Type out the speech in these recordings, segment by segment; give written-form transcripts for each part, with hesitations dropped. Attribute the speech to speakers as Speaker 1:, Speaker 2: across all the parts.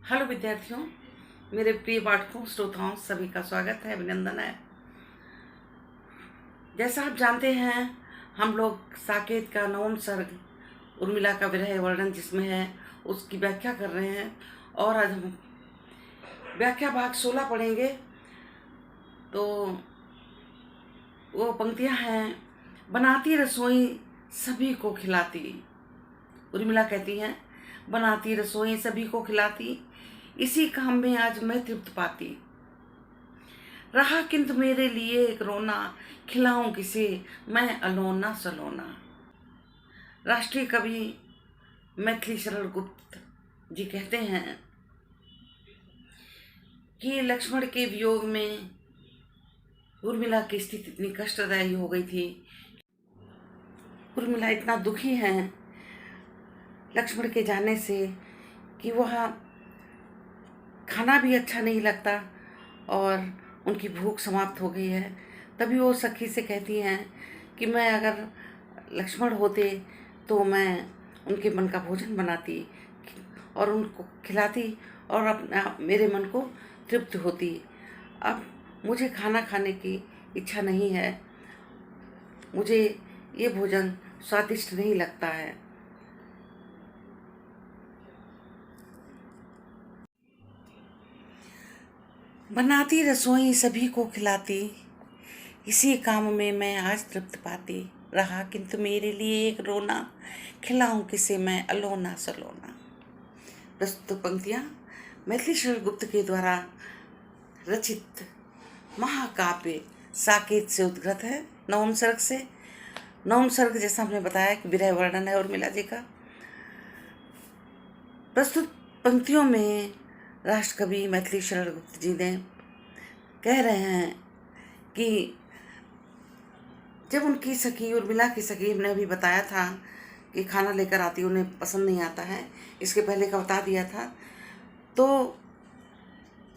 Speaker 1: Hello विद्यार्थियों, मेरे प्रिय पाठकों, श्रोताओं, सभी का स्वागत है, अभिनंदन है। जैसा आप जानते हैं, हम लोग साकेत का नवम सर्ग उर्मिला का विरह वर्णन जिसमें है उसकी व्याख्या कर रहे हैं और आज हम व्याख्या भाग 16 पढ़ेंगे। तो वो पंक्तियां हैं, बनाती रसोई सभी को खिलाती। उर्मिला कहती हैं, बनाती रसोई सभी को खिलाती, इसी काम में आज मैं तृप्त पाती। रहा किंतु मेरे लिए एक रोना, खिलाऊं किसे मैं अलोना सलोना। राष्ट्रीय कवि मैथिली शरण गुप्त जी कहते हैं कि लक्ष्मण के वियोग में उर्मिला की स्थिति इतनी कष्टदायी हो गई थी। उर्मिला इतना दुखी है लक्ष्मण के जाने से कि वह खाना भी अच्छा नहीं लगता और उनकी भूख समाप्त हो गई है। तभी वो सखी से कहती हैं कि मैं अगर लक्ष्मण होते तो मैं उनके मन का भोजन बनाती और उनको खिलाती और अपना मेरे मन को तृप्त होती। अब मुझे खाना खाने की इच्छा नहीं है, मुझे ये भोजन स्वादिष्ट नहीं लगता है। बनाती रसोई सभी को खिलाती, इसी काम में मैं आज तृप्त पाती। रहा किंतु मेरे लिए एक रोना, खिलाऊं किसे मैं अलोना सलोना। प्रस्तुत पंक्तियां मैथिली शरण गुप्त के द्वारा रचित महाकाव्य साकेत से उद्गत है। नवम सर्ग से। नवम सर्ग जैसा हमने बताया कि विरह वर्णन है उर्मिला जी का। प्रस्तुत पंक्तियों में राष्ट्रकवि मैथिली शरण गुप्त जी ने कह रहे हैं कि जब उनकी सखी उर्मिला की सखी ने भी बताया था कि खाना लेकर आती, उन्हें पसंद नहीं आता है, इसके पहले का बता दिया था, तो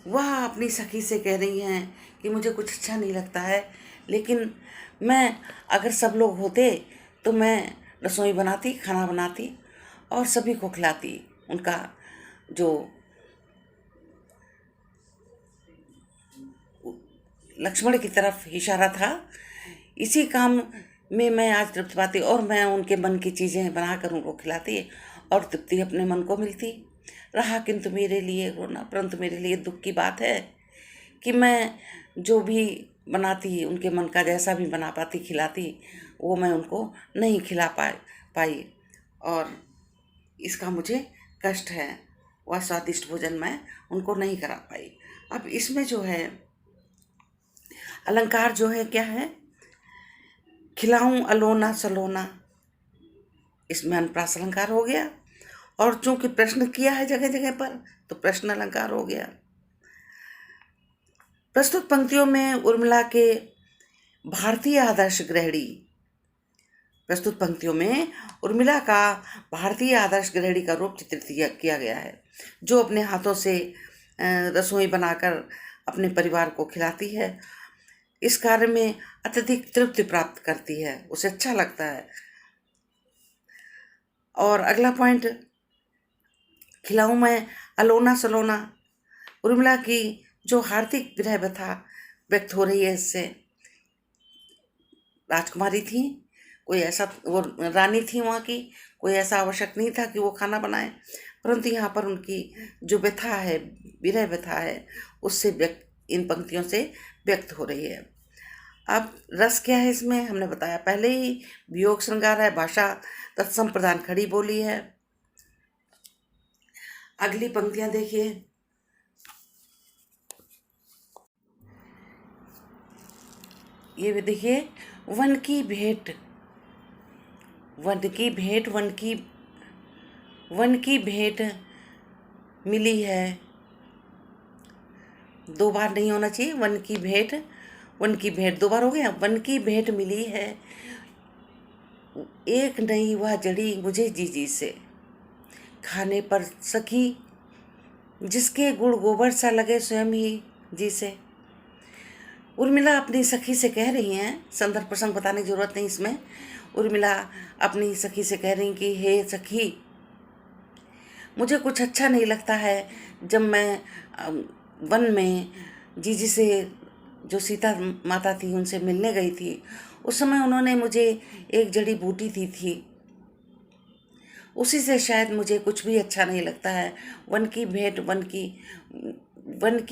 Speaker 1: वह अपनी सखी से कह रही हैं कि मुझे कुछ अच्छा नहीं लगता है, लेकिन मैं अगर सब लोग होते तो मैं रसोई बनाती, खाना बनाती और सभी को खिलाती। उनका जो लक्ष्मण की तरफ इशारा था, इसी काम में मैं आज तृप्त पाती और मैं उनके मन की चीज़ें बनाकर उनको खिलाती और तृप्ति अपने मन को मिलती। रहा किंतु मेरे लिए रोना, परंतु मेरे लिए दुख की बात है कि मैं जो भी बनाती, उनके मन का जैसा भी बना पाती, खिलाती, वो मैं उनको नहीं खिला पाई और इसका मुझे कष्ट है। वह स्वादिष्ट भोजन मैं उनको नहीं करा पाई। अब इसमें जो है अलंकार जो है क्या है, खिलाऊं अलोना सलोना, इसमें अनुप्रास अलंकार हो गया और चूंकि प्रश्न किया है जगह जगह पर तो प्रश्न अलंकार हो गया। प्रस्तुत पंक्तियों में उर्मिला के भारतीय आदर्श गृहिणी, प्रस्तुत पंक्तियों में उर्मिला का भारतीय आदर्श गृहिणी का रूप चित्रित किया गया है, जो अपने हाथों से रसोई बनाकर अपने परिवार को खिलाती है। इस कार्य में अत्यधिक तृप्ति प्राप्त करती है, उसे अच्छा लगता है। और अगला पॉइंट, खिलाऊं मैं अलोना सलोना, उर्मिला की जो हार्दिक विरह व्यथा व्यक्त हो रही है इससे। राजकुमारी थी, कोई ऐसा, वो रानी थी वहाँ की, कोई ऐसा आवश्यक नहीं था कि वो खाना बनाए, परंतु यहाँ पर उनकी जो व्यथा है, विरह व्यथा है, उससे इन पंक्तियों से व्यक्त हो रही है। अब रस क्या है इसमें, हमने बताया पहले ही, वियोग श्रृंगार है, भाषा तत्सम प्रधान खड़ी बोली है। अगली पंक्तियां देखिए, ये भी देखिए, वन की भेंट, वन की भेंट, वन की भेंट मिली है, दो बार नहीं होना चाहिए, वन की भेंट दो बार हो गया। वन की भेंट मिली है, एक नई वह जड़ी मुझे जीजी से, खाने पर सखी जिसके गुड़ गोबर सा लगे स्वयं ही जी से। उर्मिला अपनी सखी से कह रही हैं, संदर्भ प्रसंग बताने की जरूरत नहीं इसमें, उर्मिला अपनी सखी से कह रही कि हे सखी, मुझे कुछ अच्छा नहीं लगता है। जब मैं वन में जीजी से, जो सीता माता थी, उनसे मिलने गई थी, उस समय उन्होंने मुझे एक जड़ी बूटी दी थी। उसी से शायद मुझे कुछ भी अच्छा नहीं लगता है। वन की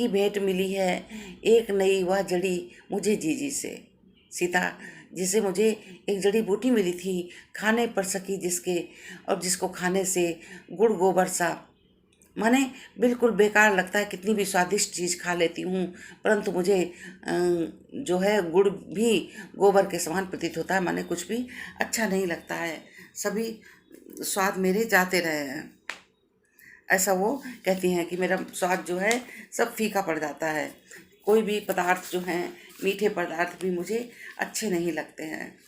Speaker 1: भेंट मिली है एक नई वह जड़ी मुझे जीजी से, सीता जिसे मुझे एक जड़ी बूटी मिली थी खाने पर सकी जिसके, और जिसको खाने से गुड़ गोबर सा, माने बिल्कुल बेकार लगता है। कितनी भी स्वादिष्ट चीज़ खा लेती हूँ, परंतु मुझे जो है गुड़ भी गोबर के समान प्रतीत होता है। माने कुछ भी अच्छा नहीं लगता है, सभी स्वाद मेरे जाते रहे हैं। ऐसा वो कहती हैं कि मेरा स्वाद जो है सब फीका पड़ जाता है। कोई भी पदार्थ जो हैं, मीठे पदार्थ भी मुझे अच्छे नहीं लगते हैं।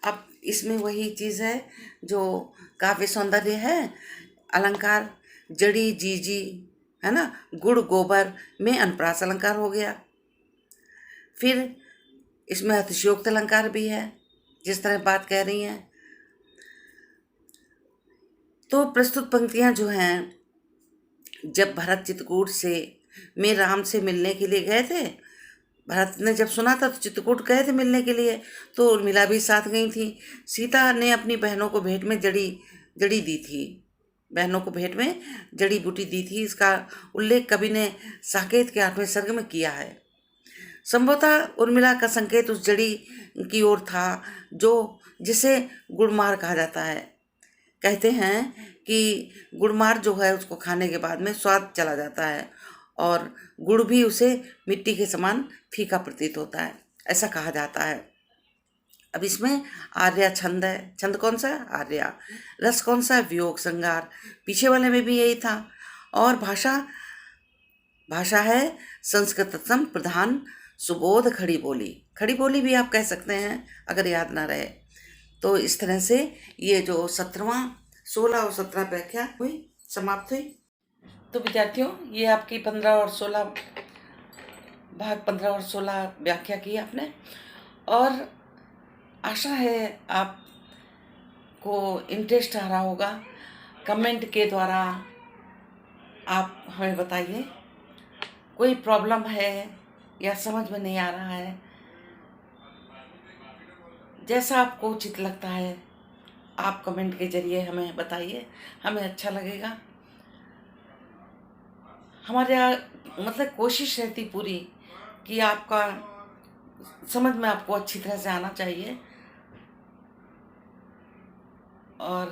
Speaker 1: अब इसमें वही चीज़ है जो काव्य सौंदर्य है, अलंकार, जड़ी जीजी, है ना, गुड़ गोबर में अनुप्रास अलंकार हो गया। फिर इसमें अतिशयोक्त अलंकार भी है, जिस तरह बात कह रही हैं। तो प्रस्तुत पंक्तियां जो हैं, जब भरत चित्रकूट से में राम से मिलने के लिए गए थे, भरत ने जब सुना था तो चित्रकूट गए थे मिलने के लिए, तो उर्मिला भी साथ गई थी। सीता ने अपनी बहनों को भेंट में जड़ी दी थी, बहनों को भेंट में जड़ी बूटी दी थी। इसका उल्लेख कवि ने साकेत के 8वें सर्ग में किया है। संभवतः उर्मिला का संकेत उस जड़ी की ओर था जो जिसे गुड़मार कहा जाता है। कहते हैं कि गुड़मार जो है उसको खाने के बाद में स्वाद चला जाता है, और गुड़ भी उसे मिट्टी के समान फीका प्रतीत होता है, ऐसा कहा जाता है। अब इसमें आर्या छंद है। छंद कौन सा है? आर्या। रस कौन सा है? वियोग श्रृंगार। पीछे वाले में भी यही था। और भाषा है संस्कृतम प्रधान सुबोध खड़ी बोली। खड़ी बोली भी आप कह सकते हैं अगर याद ना रहे तो। इस तरह से ये जो 16 और 17 व्याख्या हुई, समाप्त हुई। तो विद्यार्थियों, ये आपकी 15 और 16 व्याख्या की आपने, और आशा है आपको इंटरेस्ट आ रहा होगा। कमेंट के द्वारा आप हमें बताइए, कोई प्रॉब्लम है या समझ में नहीं आ रहा है, जैसा आपको उचित लगता है आप कमेंट के जरिए हमें बताइए, हमें अच्छा लगेगा। हमारे मतलब कोशिश रहती पूरी कि आपका समझ में आपको अच्छी तरह से आना चाहिए। और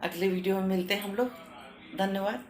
Speaker 1: अगले वीडियो में मिलते हैं हम लोग। धन्यवाद।